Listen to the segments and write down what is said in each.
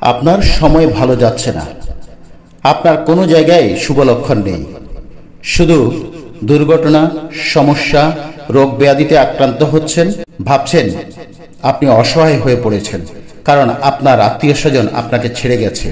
আপনার সময় ভালো যাচ্ছে না, আপনার কোনো জায়গায় শুভ লক্ষণ নেই, শুধু দুর্ঘটনা, সমস্যা, রোগ ব্যাধিতে আক্রান্ত হচ্ছেন। ভাবছেন আপনি অসহায় হয়ে পড়েছেন, কারণ আপনার আত্মীয় স্বজন আপনাকে ছেড়ে গেছে,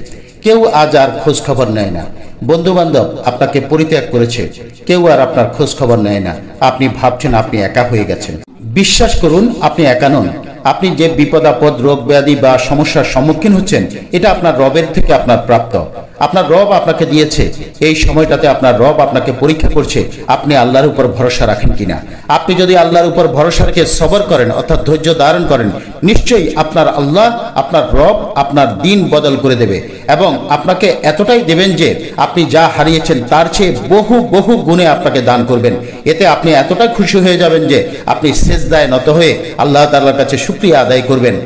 কেউ আজ আর খোঁজ খবর নেয় না। বন্ধু বান্ধব আপনাকে পরিত্যাগ করেছে, কেউ আর আপনার খোঁজ খবর নেয় না। আপনি ভাবছেন আপনি একা হয়ে গেছেন। বিশ্বাস করুন, আপনি একা নন। আপনি যে বিপদ আপদ, রোগ ব্যাধি বা সমস্যার সম্মুখীন হচ্ছেন, এটা আপনার রবের থেকে আপনার প্রাপ্ত। আপনার রব আপনাকে দিয়েছে। এই সময়টাতে আপনার রব আপনাকে পরীক্ষা করছে আপনি আল্লাহর উপর ভরসা রাখেন কিনা। আপনি যদি আল্লাহর উপর ভরসা রেখে সবর করেন, অর্থাৎ ধৈর্য ধারণ করেন, নিশ্চয়ই আপনার আল্লাহ, আপনার রব আপনার দিন বদল করে দেবে এবং আপনাকে এতটাই দেবেন যে আপনি যা হারিয়েছেন তার চেয়ে বহু বহু গুণে আপনাকে দান করবেন। এতে আপনি এতটাই খুশি হয়ে যাবেন যে আপনি সেজদায় নত হয়ে আল্লাহ তাআলার কাছে শুকরিয়া আদায় করবেন।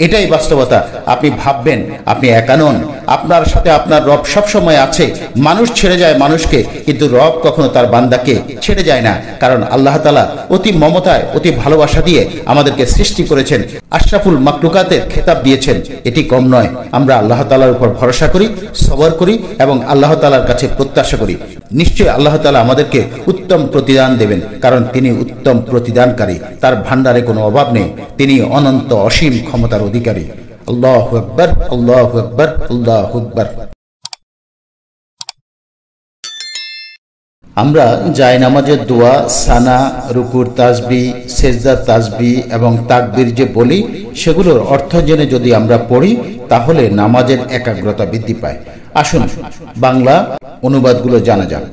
এটাই বাস্তবতা। আপনি ভাববেন আপনি একা নন, আপনার সাথে আপনার রব সবসময় আছে। মানুষ ছেড়ে যায় মানুষকে, কিন্তু রব কখনো তার বান্দাকে ছেড়ে যায় না, কারণ আল্লাহ তাআলা অতি মমতায়, অতি ভালোবাসা দিয়ে আমাদেরকে সৃষ্টি করেছেন, আশরাফুল মাখলুকাতের খেতাব দিয়েছেন। এটি কম নয়। আমরা আল্লাহ তাআলার উপর ভরসা করি, সবর করি এবং আল্লাহ তাআলার কাছে প্রত্যাশা করি। নিশ্চয়ই আল্লাহ তাআলা আমাদেরকে উত্তম প্রতিদান দেবেন, কারণ তিনি উত্তম প্রতিদানকারী। তার ভান্ডারে কোনো অভাব নেই। তিনি অনন্ত অসীম ক্ষমতার অধিকারী। আল্লাহু আকবার, আল্লাহু আকবার, আল্লাহু আকবার। আমরা জায়নামাজের দোয়া, সানা, রুকুর তাসবিহ, সেজদার তাসবিহ এবং তাকবীর যে বলি, সেগুলোর অর্থ জেনে যদি আমরা পড়ি তাহলে নামাজের একাগ্রতা বৃদ্ধি পায়। আসুন বাংলা অনুবাদগুলো জানা যাক।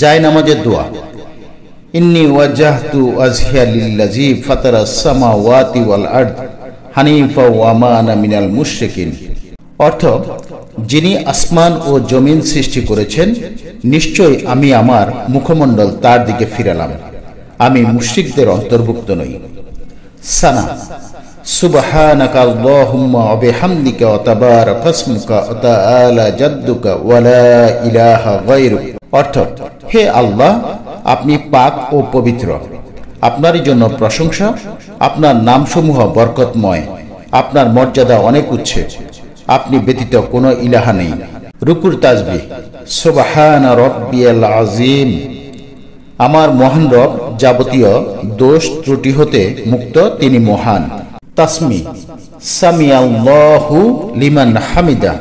জায়নামাজের দোয়া। ইন্নী ওয়াজ্জাহতু ওয়াজহিয়া লিল্লাযী ফাতারাস সামাওয়াতি ওয়াল আরদ হানিফা ওয়া মা আনা মিনাল মুশরিকিন। অর্থ, যিনি আসমান ও জমিন সৃষ্টি করেছেন, নিশ্চয়ই আমি আমার মুখমণ্ডল তার দিকে ফিরালাম, আমি মুশরিকদের অন্তর্ভুক্ত নই। সানা। সুবহানাকা আল্লাহুম্মা ওয়া বিহামদিকা ওয়া তাবারাকা ইসমুকা ওয়া তাআলা জাদ্দুকা ওয়া লা ইলাহা গায়রুক। অর্থ, হে আল্লাহ, আপনি পাক ও পবিত্র, আপনারই জন্য প্রশংসা, আপনার নামসমূহ বরকতময়, আপনার মর্যাদা অনেক উচ্চে, আপনি ব্যতীত কোনো ইলাহা নেই। রুকুর তাসবিহ। সুবহানা রাব্বিয়াল আযীম। আমার মহান রব যাবতীয় দোষ ত্রুটি হতে মুক্ত, তিনি মহান। তাসমি। সামিআল্লাহু লিমান হামিদা।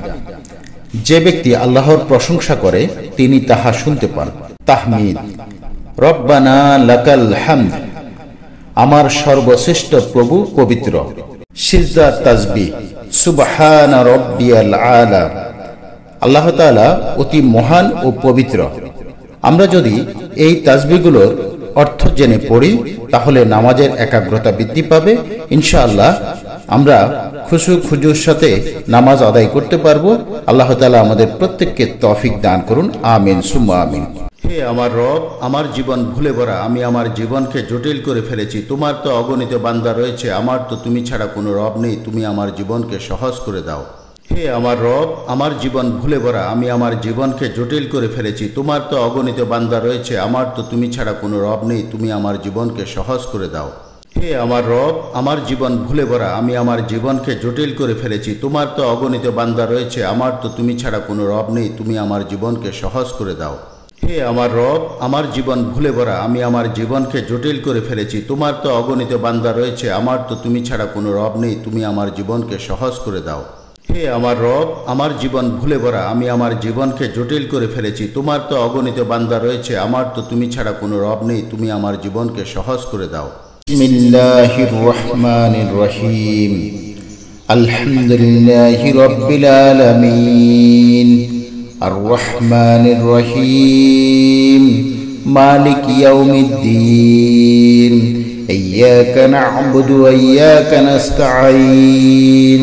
যে ব্যক্তি আল্লাহর প্রশংসা করে তিনি তাহা শুনতে পান। তাহমিদ। রব্বানা লাকাল হামদ। আমার সর্বশ্রেষ্ঠ প্রভু পবিত্র। সিজদার তাসবিহ। সুবহানা রাব্বিয়াল আলা। আল্লাহ তাআলা অতি মহান ও পবিত্র। আমরা যদি এই তাসবিহগুলোর অর্থ জেনে পড়ি তাহলে নামাজের একাগ্রতা বৃদ্ধি পাবে। ইনশাআল্লাহ আমরা খুশু খুজুর সাথে নামাজ আদায় করতে পারবো। আল্লাহ তাআলা আমাদের প্রত্যেককে তৌফিক দান করুন। আমিন সুম্মা আমিন। হে আমার রব, আমার জীবন ভুলে ভরা, আমি আমার জীবনকে জটিল করে ফেলেছি। তোমার তো অগণিত বান্দা রয়েছে, আমার তো তুমি ছাড়া কোনো রব নেই, তুমি আমার জীবনকে সহজ করে দাও। হে আমার রব, আমার জীবন ভুলে ভরা, আমি আমার জীবনকে জটিল করে ফেলেছি। তোমার তো অগণিত বান্দা রয়েছে, আমার তো তুমি ছাড়া কোনো রব নেই, তুমি আমার জীবনকে সহজ করে দাও। হে আমার রব, আমার জীবন ভুলে ভরা, আমি আমার জীবনকে জটিল করে ফেলেছি। তোমার তো অগণিত বান্দা রয়েছে, আমার তো তুমি ছাড়া কোনো রব নেই, তুমি আমার জীবনকে সহজ করে দাও। হে আমার রব, আমার জীবন ভুলে ভরা, আমি আমার জীবনকে জটিল করে ফেলেছি। তোমার তো অগণিত বান্দা রয়েছে, আমার তো তুমি ছাড়া কোনো রব নেই, তুমি আমার জীবনকে সহজ করে দাও। হে আমার রব, আমার জীবন ভুলে ভরা, আমি আমার জীবনকে জটিল করে ফেলেছি। তোমার তো অগণিত বান্দা রয়েছে, আমার তো তুমি ছাড়া কোনো রব নেই, তুমি আমার জীবনকে সহজ করে দাও। বিসমিল্লাহির রহমানির রহিম। আলহামদুলিল্লাহি রাব্বিল আলামিন, আর রহমানির রহিম, মালিক ইয়াউমিদ্দিন, ইয়্যাকা না'বুদু ওয়া ইয়্যাকা নাস্তাঈন,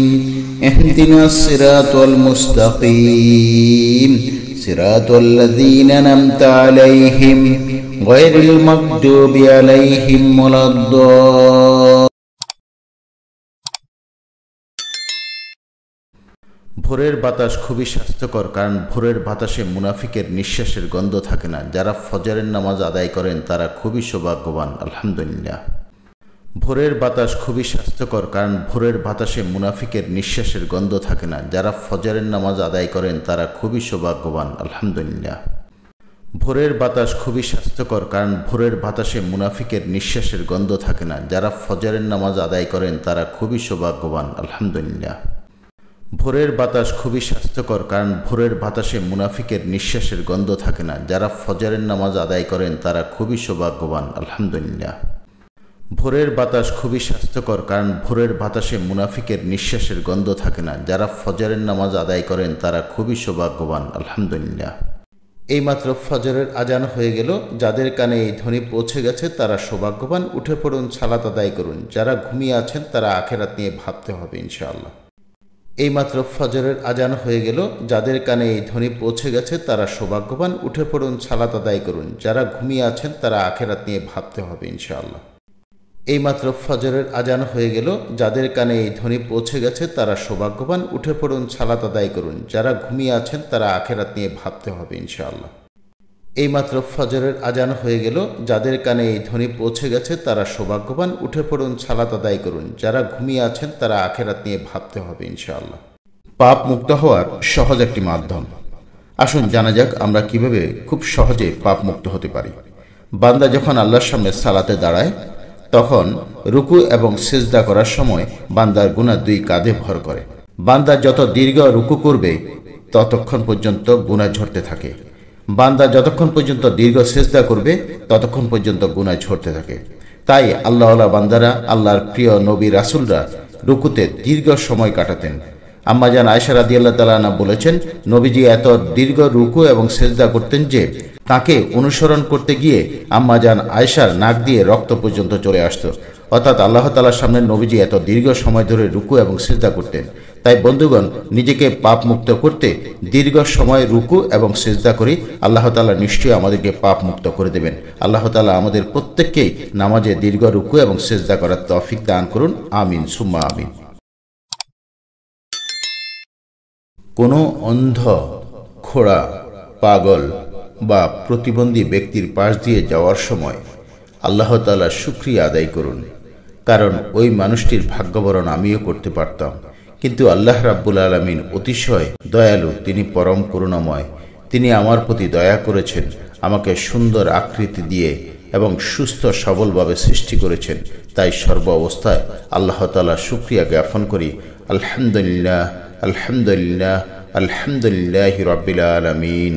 ইহদিনাস সিরাতাল মুস্তাকিম, সিরাতাল লাযীনা আন'আমতা আলাইহিম গায়রিল মাগদুবি আলাইহিম ওয়ালাদ-দাল্লিন। ভোরের বাতাস খুবই স্বাস্থ্যকর, কারণ ভোরের বাতাসে মুনাফিকের নিঃশ্বাসের গন্ধ থাকে না। যারা ফজরের নামাজ আদায় করেন তারা খুবই সৌভাগ্যবান। আলহামদুলিল্লাহ। ভোরের বাতাস খুবই স্বাস্থ্যকর, কারণ ভোরের বাতাসে মুনাফিকের নিঃশ্বাসের গন্ধ থাকে না। যারা ফজরের নামাজ আদায় করেন তারা খুবই সৌভাগ্যবান, আলহামদুলিল্লাহ। ভোরের বাতাস খুবই স্বাস্থ্যকর, কারণ ভোরের বাতাসে মুনাফিকের নিঃশ্বাসের গন্ধ থাকে না। যারা ফজরের নামাজ আদায় করেন তারা খুবই সৌভাগ্যবান, আলহামদুলিল্লাহ। ভোরের বাতাস খুবই স্বাস্থ্যকর, কারণ ভোরের বাতাসে মুনাফিকের নিঃশ্বাসের গন্ধ থাকে না। যারা ফজরের নামাজ আদায় করেন তারা খুবই সৌভাগ্যবান, আলহামদুলিল্লাহ। ভোরের বাতাস খুবই স্বাস্থ্যকর, কারণ ভোরের বাতাসে মুনাফিকের নিঃশ্বাসের গন্ধ থাকে না। যারা ফজরের নামাজ আদায় করেন তারা খুবই সৌভাগ্যবান, আলহামদুলিল্লাহ। এইমাত্র ফজরের আজান হয়ে গেল। যাদের কানে এই ধ্বনি পৌঁছে গেছে তারা সৌভাগ্যবান। উঠে পড়ুন, সালাত আদায় করুন। যারা ঘুমিয়ে আছেন তারা আখেরাত নিয়ে ভাবতে হবে ইনশাআল্লাহ। এইমাত্র ফজরের আজান হয়ে গেল। যাদের কানে এই ধ্বনি পৌঁছে গেছে তারা সৌভাগ্যবান। উঠে পড়ুন, সালাত আদায় করুন। যারা ঘুমিয়ে আছেন তারা আখেরাত নিয়ে ভাবতে হবে ইনশাআল্লাহ। এইমাত্র ফজরের আজান হয়ে গেল। যাদের কানে এই ধ্বনি পৌঁছে গেছে তারা সৌভাগ্যবান। উঠে পড়ুন, সালাত আদায় করুন। যারা ঘুমিয়ে আছেন তারা আখেরাত নিয়ে ভাবতে হবে ইনশাআল্লাহ। এইমাত্র ফজরের আজান হয়ে গেল। যাদের কানে এই ধ্বনি পৌঁছে গেছে তারা সৌভাগ্যবান। উঠে পড়ুন, সালাত আদায় করুন। যারা ঘুমিয়ে আছেন তারা আখেরাত নিয়ে ভাবতে হবে ইনশাআল্লাহ। পাপ মুক্ত হওয়ার সহজ একটি মাধ্যম। আসুন জানা যাক আমরা কিভাবে খুব সহজে পাপ মুক্ত হতে পারি। বান্দা যখন আল্লাহর সামনে সালাতে দাঁড়ায় তখন রুকু এবং সিজদা করার সময় বান্দার গুনাহ দুই কাঁধে ভর করে। বান্দা যত দীর্ঘ রুকু করবে ততক্ষণ পর্যন্ত গুনাহ ঝরতে থাকে। বান্দা যতক্ষণ পর্যন্ত দীর্ঘ সিজদা করবে ততক্ষণ পর্যন্ত গুনাহ ঝরতে থাকে। তাই আল্লাহওয়ালা বান্দারা, আল্লাহর প্রিয় নবী রাসূলরা রুকুতে দীর্ঘ সময় কাটাতেন। আম্মাজান আয়েশা রাদিয়াল্লাহু তাআলা আনহা বলেছেন, নবীজি এত দীর্ঘ রুকু এবং সিজদা করতেন যে তাকে অনুসরণ করতে গিয়ে আম্মাজান আয়েশার নাক দিয়ে রক্ত পর্যন্ত চলে আসতো। অর্থাৎ আল্লাহ তাআলার সামনে নবীজি এত দীর্ঘ সময় ধরে রুকু এবং সিজদা করতেন। তাই বন্ধুগণ, নিজেকে পাপ মুক্ত করতে দীর্ঘ সময় রুকু এবং সিজদা করি। আল্লাহ তাআলা নিশ্চয়ই আমাদেরকে পাপ মুক্ত করে দেবেন। আল্লাহ তাআলা আমাদের প্রত্যেককেই নামাজে দীর্ঘ রুকু এবং সিজদা করার তৌফিক দান করুন। আমিন সুম্মা আমিন। কোনো অন্ধ, খোড়া, পাগল বা প্রতিবন্ধী ব্যক্তির পাশ দিয়ে যাওয়ার সময় আল্লাহ তাআলার শুকরিয়া আদায় করুন, কারণ ওই মানুষটির ভাগ্যবরণ আমিও করতে পারতাম, কিন্তু আল্লাহ রাব্বুল আলামিন অতিশয় দয়ালু, তিনি পরম করুণাময়। তিনি আমার প্রতি দয়া করেছেন, আমাকে সুন্দর আকৃতি দিয়ে এবং সুস্থ সবলভাবে সৃষ্টি করেছেন। তাই সর্ব অবস্থায় আল্লাহ তাআলার শুকরিয়া জ্ঞাপন করি। আলহামদুলিল্লাহ, আলহামদুলিল্লাহ, আলহামদুলিল্লাহি রাব্বিল আলামিন।